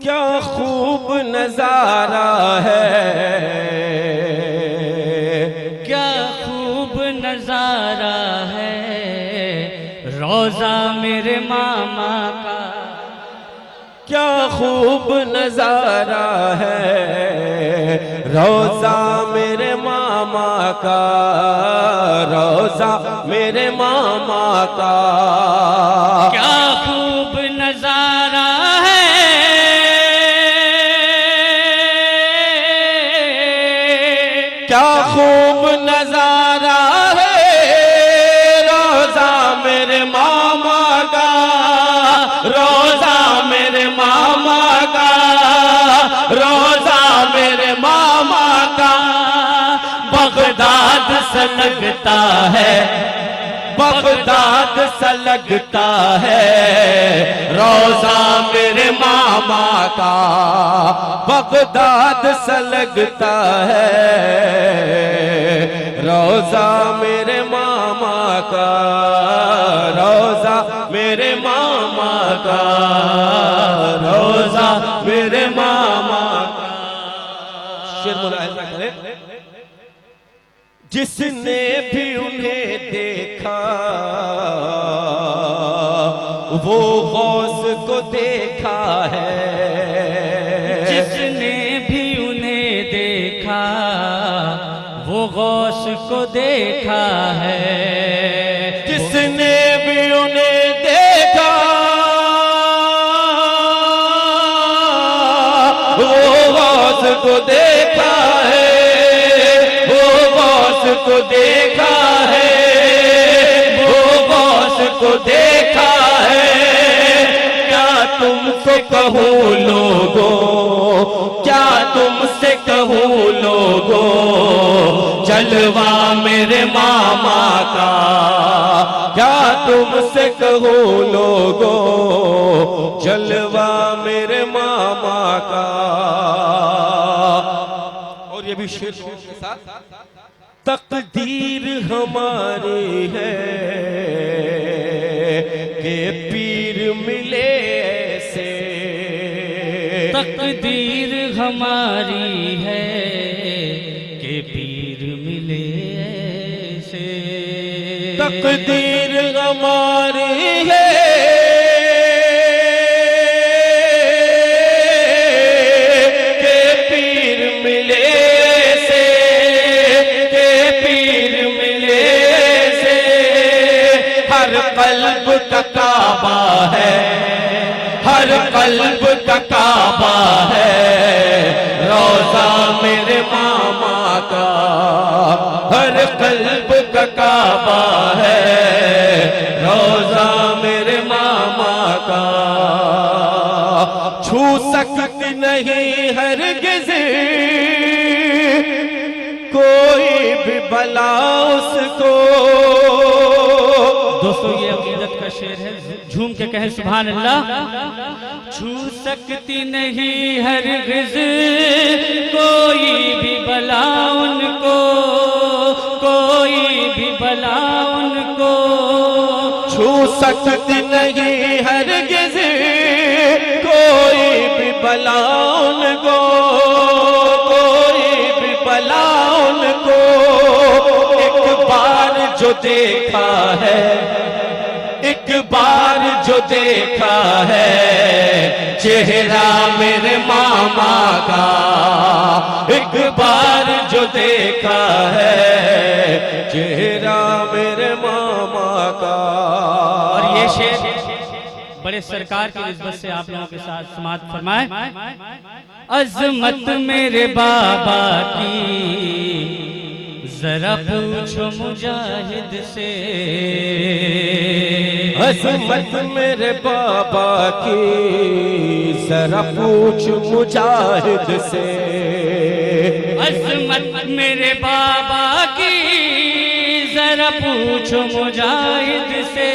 क्या खूब नजारा है, क्या खूब नजारा है रोजा मेरे मामा का। क्या खूब नजारा है रोजा मेरे मामा का, रोजा मेरे मामा का। क्या खूब नजारा है क्या खूब नजारा है रोजा मेरे मामा का, रोजा मेरे मामा का, रोजा मेरे मामा का। बगदाद सा लगता है, बगदाद सा लगता है रोजा मेरे मामा का, बगदाद सा लगता है रोजा मेरे मामा का, रोजा मेरे मामा का, रोजा मेरे मामा का। शेर मुलाहिजा करें। जिसने भी उन्हें देखा वो गौस को देखा है, जिसने भी उन्हें देखा वो गौस को देखा है। जिसने भी उन्हें देखा वो गौस को देखा है, वो गौस को देखा है, वो गौस को देखा है। क्या तुमसे कहूँ लोगों, क्या तुमसे कहूँ लोगों, जलवा मेरे मामा का। क्या तुमसे कहूँ लोगों, जलवा मेरे मामा का। और ये भी शेर के साथ। तकदीर हमारी है कि पीर मिले ऐसे, तकदीर हमारी है कि पीर मिले ऐसे। तकदीर हमारी है कि पीर मिले ऐसे, कि पीर मिले ऐसे। हर कल्ब का काबा है, हर कल्ब का काबा है रोजा मेरे मामा का, हर कल्ब का काबा है रोजा मेरे मामा का। छू सकती नहीं हरगिज़ कोई भी भला उसको। दोस्तों ये अकीदत का शेर है, झूम के कहें सुभान अल्लाह। छू सकती नहीं हरगिज़ कोई भी भला उनको, कोई भी भला उनको। छू सकती नहीं हरगिज़ कोई भी भला उनको, कोई भी भला उनको। एक बार जो देखा है, एक बार जो देखा है चेहरा मेरे मामा का, एक बार जो देखा है चेहरा मेरे मामा का। और ये शेर बड़े सरकार की निस्बत से आप लोगों के साथ समाप्त फरमाए। अजमत मेरे बाबा की जरा पूछो मुजाहिद से, अजमत मेरे बाबा की जरा पूछ मुजाहिद से। अजमत मेरे बाबा की जरा पूछो मुजाहिद से,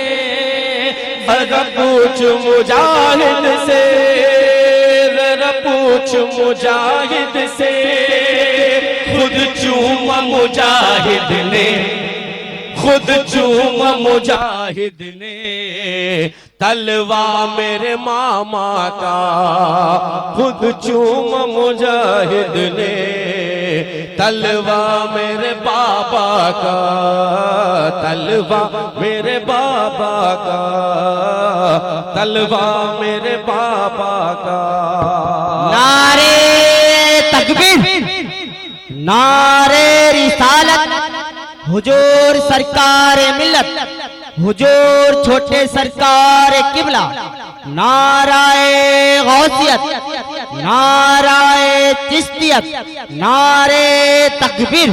जरा पूछ मुजाहिद से, जरा पूछ मुजाहिद से। खुद चूमा मुजाहिद ने, खुद चूमा मुजाहिद ने तलवा मेरे मामा का, खुद चूमा मुजाहिद ने तलवा मेरे बाबा का, तलवा मेरे बाबा का, तलवा मेरे बाबा का। नारे तकबीर, नारे रिसालत, हुजूर सरकार मिल्लत, हुजूर छोटे सरकार किबला, नाराए गौसियत, नाराए चिश्तियत, नारे तकबीर।